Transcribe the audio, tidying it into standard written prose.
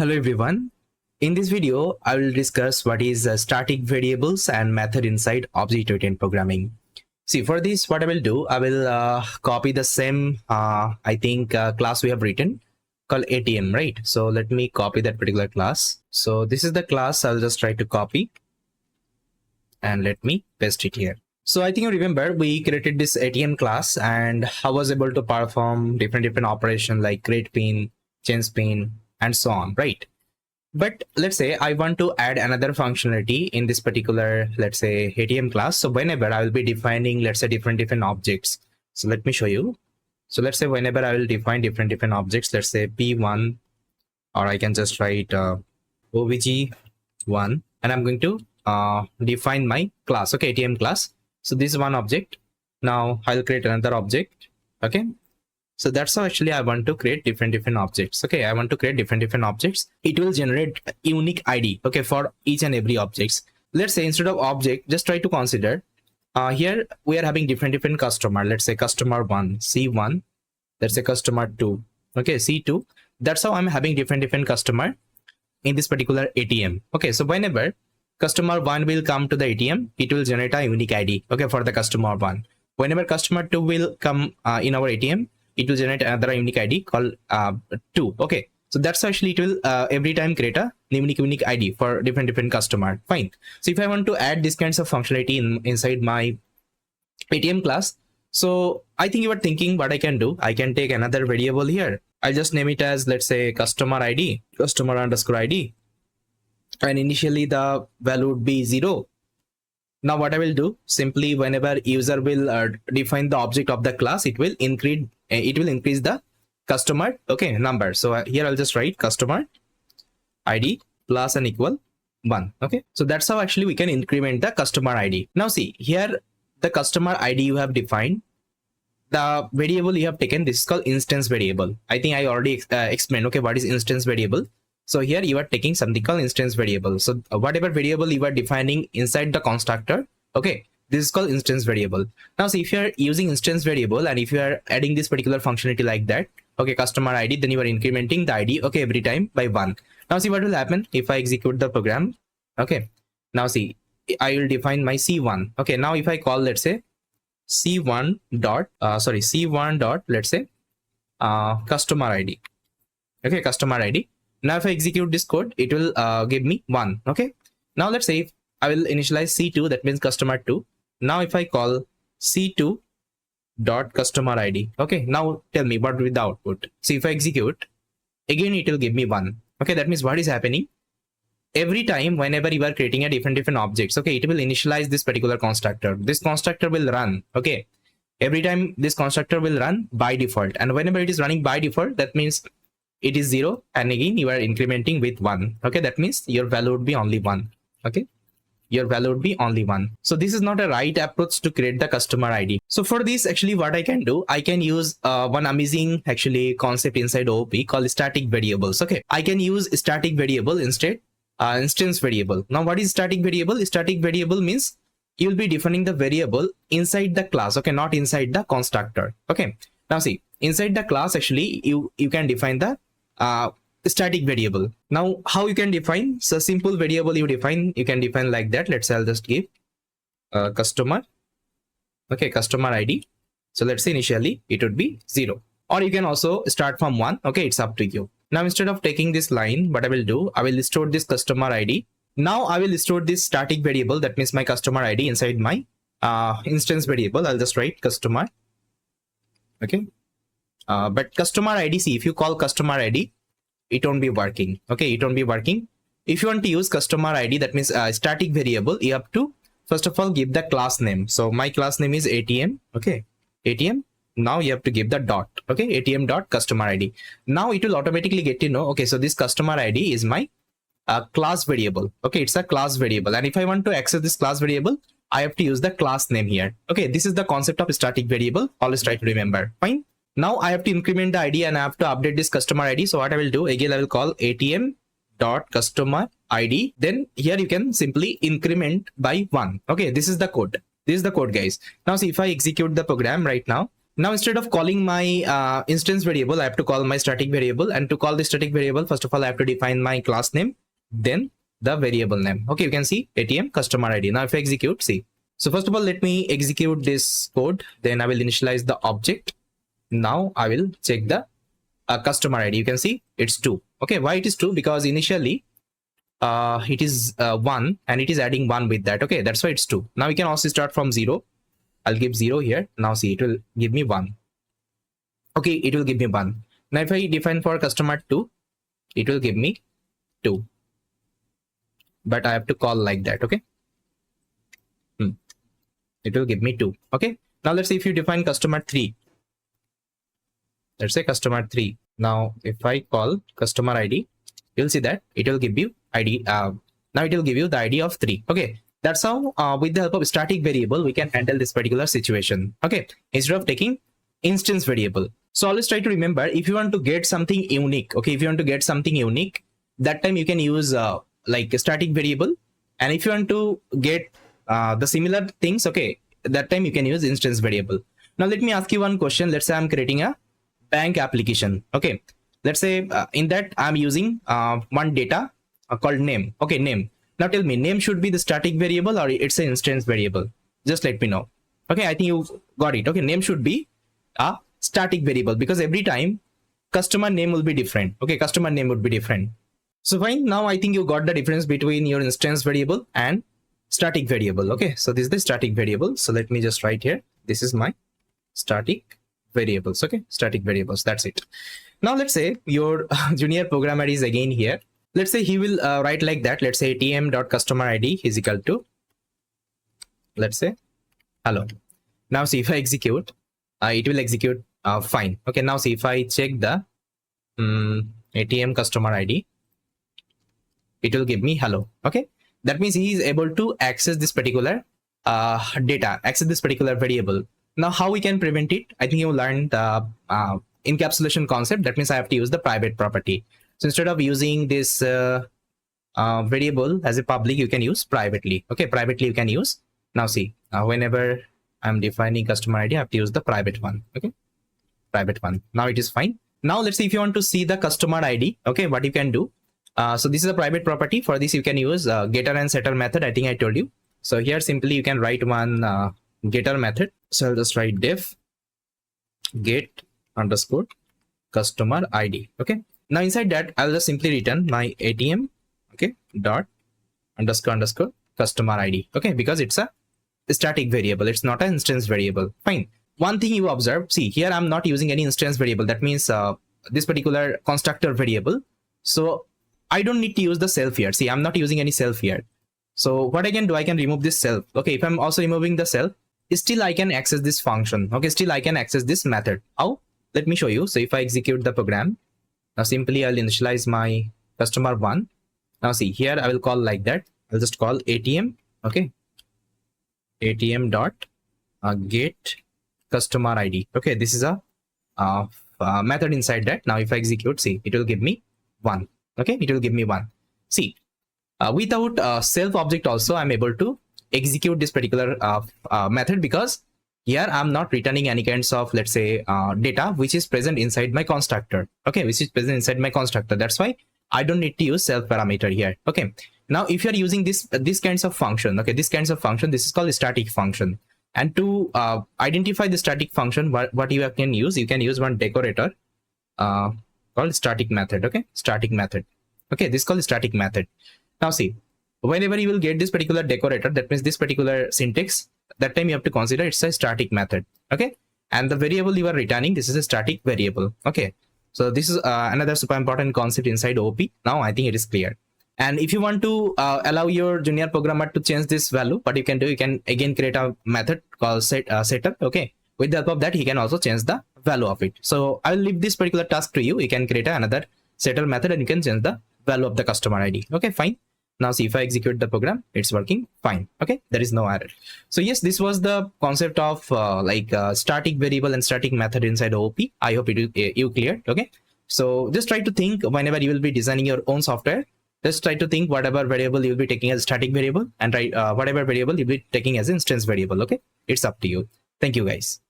Hello everyone. In this video, I will discuss what is static variables and method inside object-oriented programming. See, for this, what I will do, I will copy the same, class we have written called ATM, right? So let me copy that particular class. So this is the class I'll just try to copy and let me paste it here. So I think you remember we created this ATM class and I was able to perform different operations like create pin, change pin, and so on, right? But let's say I want to add another functionality in this particular, let's say, ATM class. So whenever I will be defining, let's say, different objects. So let me show you. So let's say whenever I will define different objects, let's say P1, or I can just write OVG1, and I'm going to define my class, okay, ATM class. So this is one object. Now I'll create another object, okay. So that's how actually I want to create different objects. Okay, I want to create different objects. It will generate unique ID, okay, for each and every objects. Let's say instead of object, just try to consider here we are having different customer. Let's say customer 1, C1. Let's say customer 2, okay, C2. That's how I'm having different customer in this particular ATM. Okay, so whenever customer 1 will come to the ATM, it will generate a unique ID, okay, for the customer 1. Whenever customer 2 will come in our ATM, it will generate another unique ID called 2. Okay, so that's actually it will every time create a unique ID for different customer. Fine. So if I want to add this kinds of functionality inside my ATM class, so I think you are thinking what I can do. I can take another variable here. I'll just name it as, let's say, customer ID, customer underscore ID, and initially the value would be 0. Now what I will do, simply whenever user will define the object of the class, it will increase the customer, okay, number. So here I'll just write customer ID plus and equal 1. Okay, so that's how actually we can increment the customer ID. Now see here, the customer ID you have defined, the variable you have taken, this is called instance variable. I think I already explained, okay, what is instance variable. So here you are taking something called instance variable. So whatever variable you are defining inside the constructor, okay, this is called instance variable. Now see, if you are using instance variable and if you are adding this particular functionality like that, okay, customer ID, then you are incrementing the ID, okay, every time by 1. Now see what will happen if I execute the program. Okay, now see, I will define my C1. Okay, now if I call, let's say, C1 dot, let's say, customer ID. Okay, customer ID. Now if I execute this code, it will give me 1. Okay, now let's say if I will initialize C2, that means customer 2. Now if I call C2 dot customer ID, okay, now tell me what will be the output. See, if I execute again, it will give me 1. Okay, that means what is happening every time whenever you are creating a different objects, okay, it will initialize this particular constructor. This constructor will run, okay, every time this constructor will run by default, and whenever it is running by default, that means it is 0, and again you are incrementing with 1. Okay, that means your value would be only 1. Okay, your value would be only 1. So this is not a right approach to create the customer ID. So for this, actually what I can do, I can use one amazing actually concept inside OOP called static variables. Okay, I can use static variable instead, instance variable. Now what is static variable? Static variable means you will be defining the variable inside the class, okay, not inside the constructor. Okay, now see, inside the class actually you can define the static variable. Now how you can define? So simple variable you can define like that. Let's say I'll just give customer, okay, customer ID. So let's say initially it would be 0, or you can also start from 1. Okay, it's up to you. Now instead of taking this line, what I will do, I will store this customer ID. Now I will store this static variable, that means my customer ID, inside my instance variable. I'll just write customer. Okay, but customer ID, see, if you call customer ID, it won't be working. Okay, it won't be working. If you want to use customer ID, that means static variable, you have to first of all give the class name. So my class name is ATM. Okay, ATM. Now you have to give the dot. Okay, ATM dot customer ID. Now it will automatically get to know, okay, so this customer ID is my class variable. Okay, it's a class variable, and if I want to access this class variable, I have to use the class name here. Okay, this is the concept of static variable. Always try to remember. Fine. Now I have to increment the ID and I have to update this customer ID. So what I will do, again I will call ATM dot customer ID. Then here you can simply increment by 1. Okay, this is the code. This is the code, guys. Now see, if I execute the program right now, Now instead of calling my instance variable, I have to call my static variable. And to call the static variable, first of all, I have to define my class name, then the variable name. Okay, you can see ATM customer ID. Now if I execute, see. So first of all, let me execute this code. Then I will initialize the object. Now I will check the customer ID. You can see it's 2. Okay, why it is 2? Because initially it is 1 and it is adding 1 with that. Okay, that's why it's 2. Now we can also start from 0. I'll give 0 here. Now see, it will give me 1. Okay, it will give me 1. Now if I define for customer 2, it will give me 2. But I have to call like that. Okay, it will give me 2. Okay, now let's say if you define customer 3, let's say customer 3. Now if I call customer ID, you'll see that it will give you ID. Now it will give you the ID of 3. Okay, that's how with the help of static variable we can handle this particular situation. Okay, instead of taking instance variable. So always try to remember, if you want to get something unique, okay, if you want to get something unique, that time you can use like a static variable. And if you want to get the similar things, okay, that time you can use instance variable. Now let me ask you one question. Let's say I'm creating a bank application. Okay, let's say in that I'm using one data called name. Okay, name. Now tell me, name should be the static variable or it's an instance variable? Just let me know. Okay, I think you got it. Okay, name should be a static variable because every time customer name will be different. Okay, customer name would be different. So fine, now I think you got the difference between your instance variable and static variable. Okay, so this is the static variable. So let me just write here, this is my static variables. Okay, static variables, that's it. Now let's say your junior programmer is again here. Let's say he will write like that. Let's say atm.customer ID is equal to, let's say hello. Now see, if I execute, it will execute fine. Okay, now see, if I check the ATM customer ID, it will give me hello. Okay, that means he is able to access this particular data, access this particular variable. Now how we can prevent it? I think you learned the encapsulation concept. That means I have to use the private property. So instead of using this variable as a public, you can use privately. Okay, privately you can use. Now see, whenever I'm defining customer ID, I have to use the private one. Okay, private one. Now it is fine. Now let's see, if you want to see the customer ID, okay, what you can do. So this is a private property. For this you can use getter and setter method. I think I told you. So here simply you can write one getter method. So I'll just write def get underscore customer ID. Okay, now inside that I'll just simply return my ATM, okay, dot underscore customer ID. Okay, because it's a static variable, it's not an instance variable. Fine. One thing you observe, see here I'm not using any instance variable. That means this particular constructor variable. So I don't need to use the self here. See, I'm not using any self here. So what I can do, I can remove this self. Okay, if I'm also removing the self, still I can access this function. Okay, still I can access this method. How? Let me show you. So if I execute the program, now simply I'll initialize my customer 1. Now see, here I will call like that. I'll just call ATM. Okay, ATM dot get customer ID. Okay, this is a method inside that. Now if I execute, see, it will give me 1. Okay, it will give me 1. See, without self object also I'm able to execute this particular method, because here I'm not returning any kinds of, let's say, data which is present inside my constructor. Okay, which is present inside my constructor. That's why I don't need to use self parameter here. Okay, now if you're using this kinds of function, okay, this kinds of function, this is called static function. And to identify the static function, what you can use one decorator called static method. Okay, static method. Okay, this is called static method. Now see, whenever you will get this particular decorator, that means this particular syntax, that time you have to consider it's a static method. Okay, and the variable you are returning, this is a static variable. Okay, so this is another super important concept inside OP. Now I think it is clear. And if you want to allow your junior programmer to change this value, what you can do, you can again create a method called setup. Okay, with the help of that, he can also change the value of it. So I'll leave this particular task to you. You can create another setter method and you can change the value of the customer ID. Okay, fine. Now see, if I execute the program, it's working fine. Okay, there is no error. So yes, this was the concept of static variable and static method inside OP. I hope you cleared. Okay, so just try to think whenever you will be designing your own software. Just try to think whatever variable you'll be taking as static variable, and whatever variable you'll be taking as instance variable. Okay, it's up to you. Thank you guys.